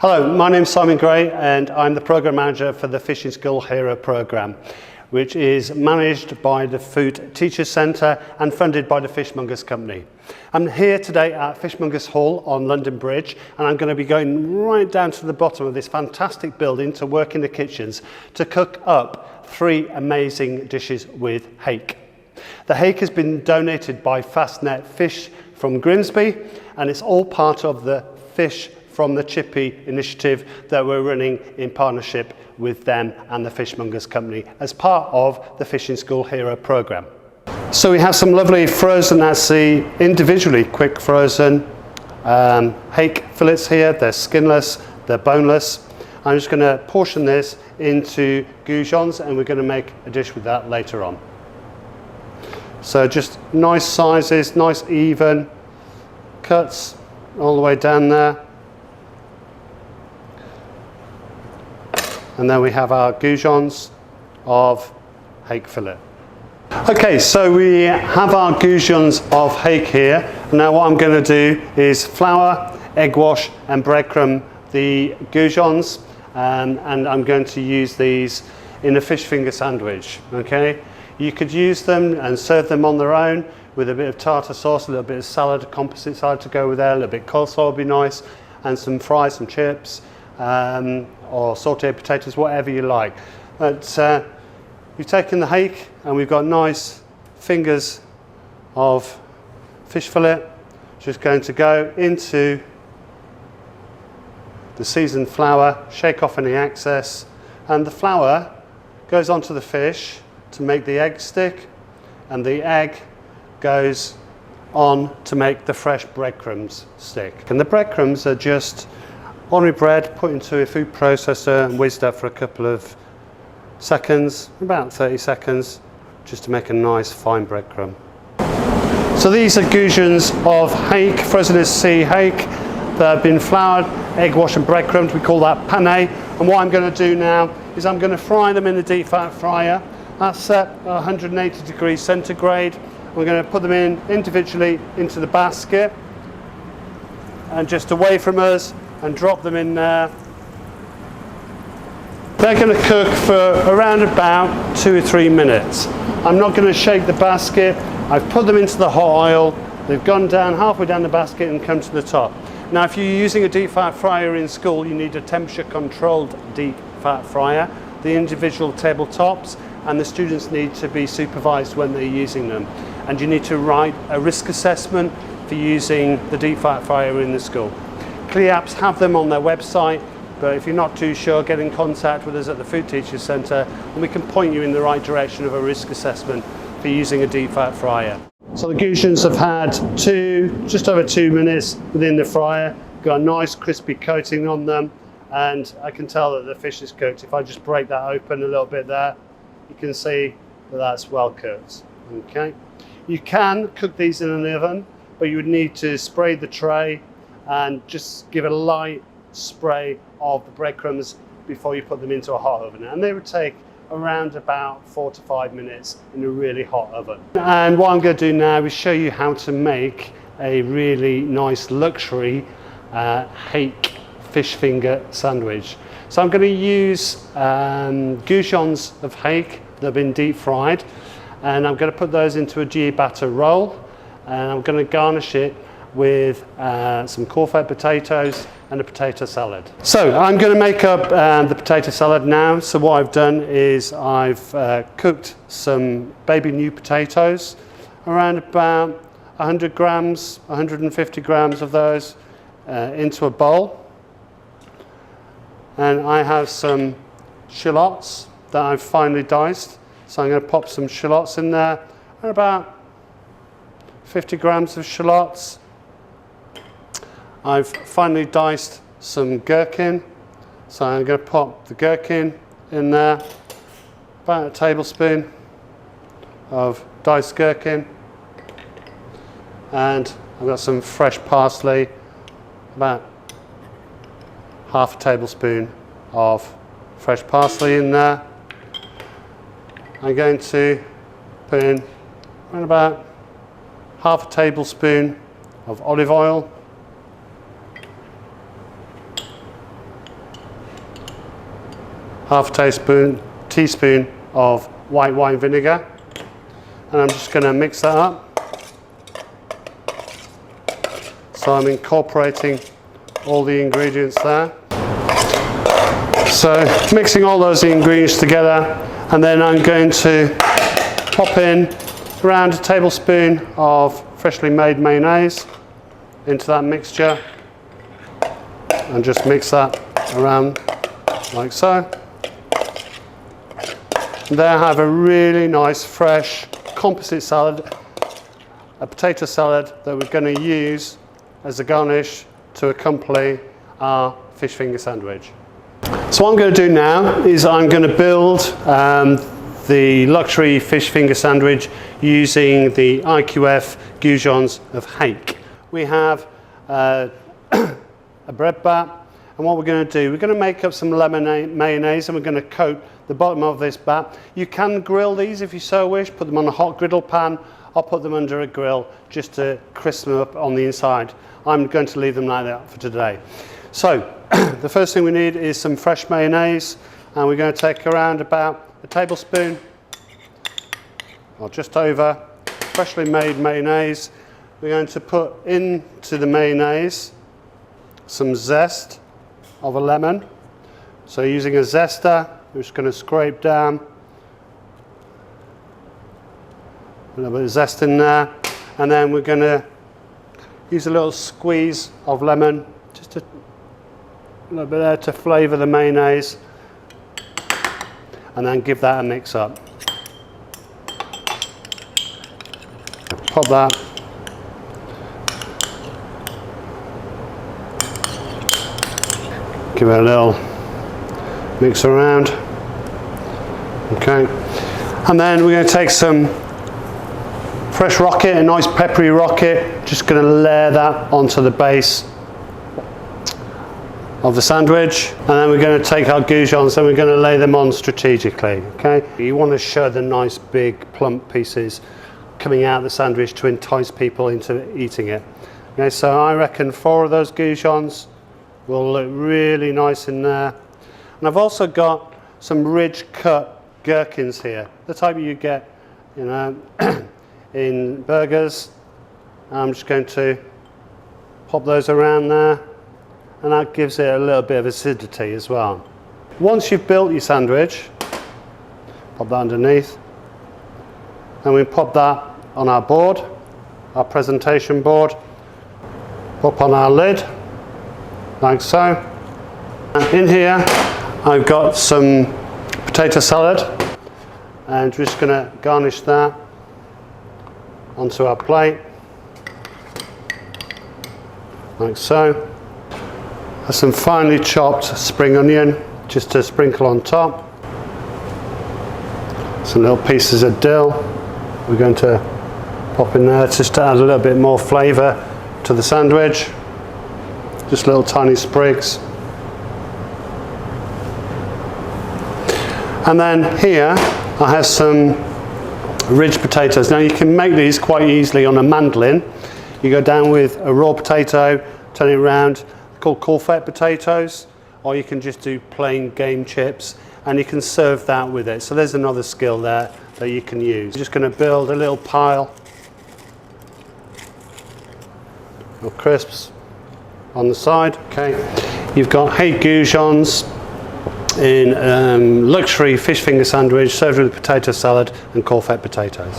Hello, my name's Simon Gray and I'm the Programme Manager for the Fishing School Hero Programme, which is managed by the Food Teachers Centre and funded by the Fishmongers Company. I'm here today at Fishmongers Hall on London Bridge, and I'm going to be going right down to the bottom of this fantastic building to work in the kitchens to cook up 3 amazing dishes with hake. The hake has been donated by Fastnet Fish from Grimsby, and it's all part of the Fish from the Chippy initiative that we're running in partnership with them and the Fishmongers Company as part of the Fishing School Hero Programme. So we have some lovely frozen at sea, individually quick frozen hake fillets here. They're skinless, they're boneless. I'm just going to portion this into goujons and we're going to make a dish with that later on. So just nice sizes, nice even cuts all the way down there. And then we have our goujons of hake fillet. Okay, so we have our goujons of hake here. Now what I'm going to do is flour, egg wash and breadcrumb the goujons, and I'm going to use these in a fish finger sandwich. Okay, you could use them and serve them on their own with a bit of tartar sauce, a little bit of salad, a composite salad to go with there, a little bit of coleslaw would be nice, and some fries, some chips. Or sauteed potatoes, whatever you like. But we've taken the hake and we've got nice fingers of fish fillet, just going to go into the seasoned flour, shake off any excess, and the flour goes onto the fish to make the egg stick, and the egg goes on to make the fresh breadcrumbs stick. And the breadcrumbs are just ordinary bread put into a food processor and whizzed up for a couple of seconds, about 30 seconds, just to make a nice fine breadcrumb. So these are goujons of hake, frozen at sea hake, that have been floured, egg wash and breadcrumbed. We call that pane. And what I'm going to do now is I'm going to fry them in the deep fat fryer. That's set at 180 degrees centigrade. We're going to put them in individually into the basket and just away from us, and drop them in there. They're going to cook for around about 2 or 3 minutes. I'm not going to shake the basket. I've put them into the hot oil. They've gone down halfway down the basket and come to the top. Now if you're using a deep fat fryer in school, you need a temperature controlled deep fat fryer. The individual tabletops and the students need to be supervised when they're using them. And you need to write a risk assessment for using the deep fat fryer in the school. CleApps have them on their website, but if you're not too sure, get in contact with us at the Food Teachers Centre and we can point you in the right direction of a risk assessment for using a deep fat fryer. So the goujons have had just over 2 minutes within the fryer, got a nice crispy coating on them, and I can tell that the fish is cooked. If I just break that open a little bit there, you can see that that's well cooked. Okay, you can cook these in an oven, but you would need to spray the tray and just give a light spray of the breadcrumbs before you put them into a hot oven. And they would take around about 4 to 5 minutes in a really hot oven. And what I'm going to do now is show you how to make a really nice luxury hake fish finger sandwich. So I'm going to use goujons of hake that have been deep fried, and I'm going to put those into a ghee batter roll, and I'm going to garnish it with some cornfed potatoes and a potato salad. So I'm going to make up the potato salad now. So what I've done is I've cooked some baby new potatoes, around about 100 grams, 150 grams of those into a bowl. And I have some shallots that I've finely diced. So I'm going to pop some shallots in there, and about 50 grams of shallots. I've finely diced some gherkin, so I'm going to pop the gherkin in there, about a tablespoon of diced gherkin, and I've got some fresh parsley, about half a tablespoon of fresh parsley in there. I'm going to put in around about half a tablespoon of olive oil, half a teaspoon of white wine vinegar, and I'm just going to mix that up. So I'm incorporating all the ingredients there. So mixing all those ingredients together, and then I'm going to pop in around a tablespoon of freshly made mayonnaise into that mixture, and just mix that around like so. And there I have a really nice fresh composite salad, a potato salad that we're going to use as a garnish to accompany our fish finger sandwich. So what I'm going to do now is I'm going to build the luxury fish finger sandwich using the IQF goujons of Hake. We have a bread bat, and what we're going to do, we're going to make up some lemon mayonnaise, and we're going to coat the bottom of this bat. You can grill these if you so wish, put them on a hot griddle pan. I'll put them under a grill just to crisp them up on the inside. I'm going to leave them like that for today. So the first thing we need is some fresh mayonnaise, and we're going to take around about a tablespoon or just over freshly made mayonnaise. We're going to put into the mayonnaise some zest of a lemon. So using a zester, we're just going to scrape down a little bit of zest in there, and then we're going to use a little squeeze of lemon, just a little bit there to flavour the mayonnaise, and then give that a mix up. Pop that. Give it a little mix around. Okay. And then we're going to take some fresh rocket, a nice peppery rocket, just going to layer that onto the base of the sandwich, and then we're going to take our goujons and we're going to lay them on strategically. Okay, you want to show the nice big plump pieces coming out of the sandwich to entice people into eating it. Okay, so I reckon 4 of those goujons will look really nice in there. And I've also got some ridge cut gherkins here, the type you get, you know, in burgers. I'm just going to pop those around there, and that gives it a little bit of acidity as well. Once you've built your sandwich, pop that underneath, and we pop that on our board, our presentation board, pop on our lid, like so. And in here, I've got some potato salad, and we're just going to garnish that onto our plate, like so. There's some finely chopped spring onion just to sprinkle on top. Some little pieces of dill we're going to pop in there just to add a little bit more flavour to the sandwich. Just little tiny sprigs. And then here I have some ridged potatoes. Now you can make these quite easily on a mandolin. You go down with a raw potato, turn it around, called courgette potatoes, or you can just do plain game chips, and you can serve that with it. So there's another skill there that you can use. Just going to build a little pile of crisps on the side. Okay, you've got Hake goujons in luxury fish finger sandwich served with potato salad and courgette potatoes.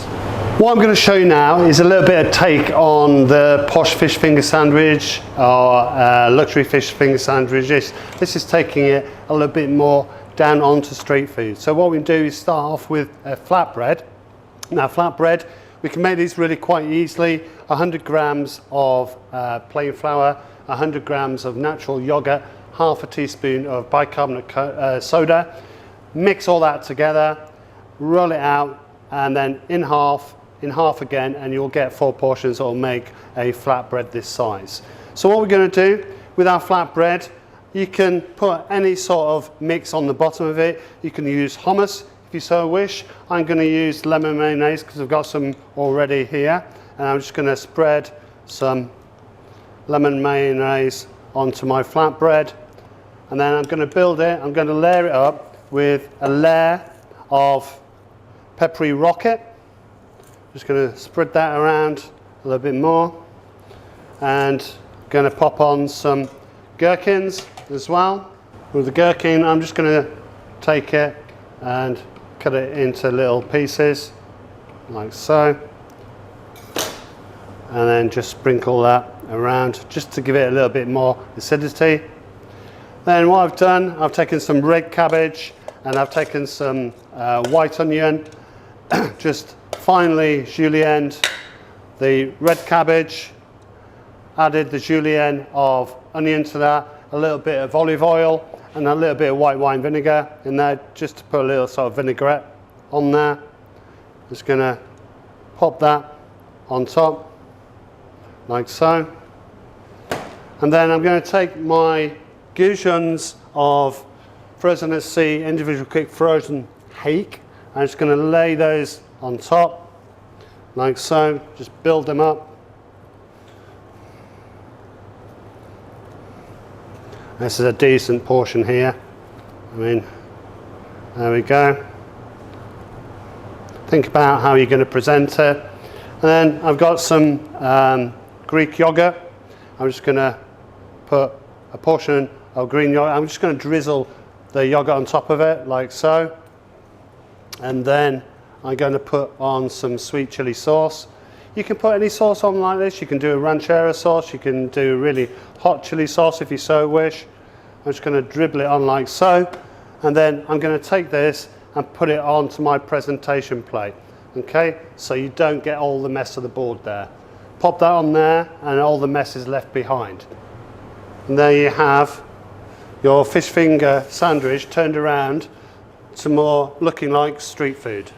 What I'm going to show you now is a little bit of take on the posh fish finger sandwich or luxury fish finger sandwiches. This is taking it a little bit more down onto street food. So what we do is start off with a flatbread. Now flatbread, we can make these really quite easily. 100 grams of plain flour, 100 grams of natural yogurt, half a teaspoon of bicarbonate soda. Mix all that together, roll it out, and then in half again, and you'll get 4 portions that will make a flatbread this size. So what we're going to do with our flatbread, you can put any sort of mix on the bottom of it. You can use hummus if you so wish. I'm going to use lemon mayonnaise because I've got some already here, and I'm just going to spread some lemon mayonnaise onto my flatbread, and then I'm going to build it. I'm going to layer it up with a layer of peppery rocket. Just going to spread that around a little bit more, and going to pop on some gherkins as well. With the gherkin, I'm just going to take it and cut it into little pieces like so, and then just sprinkle that around just to give it a little bit more acidity. Then what I've done, I've taken some red cabbage and I've taken some white onion, just finely julienned the red cabbage, added the julienne of onion to that, a little bit of olive oil and a little bit of white wine vinegar in there, just to put a little sort of vinaigrette on there. Just going to pop that on top like so, and then I'm going to take my goujons of frozen at sea, individual cooked frozen hake. I'm just going to lay those on top like so, just build them up. This is a decent portion here. I mean, there we go. Think about how you're going to present it. And then I've got some Greek yogurt. I'm just going to put a portion of green yogurt. I'm just going to drizzle the yogurt on top of it like so. And then I'm going to put on some sweet chili sauce. You can put any sauce on like this. You can do a ranchero sauce. You can do really hot chili sauce if you so wish. I'm just going to dribble it on like so. And then I'm going to take this and put it onto my presentation plate. Okay, so you don't get all the mess of the board there. Pop that on there and all the mess is left behind. And there you have your fish finger sandwich turned around to more looking like street food.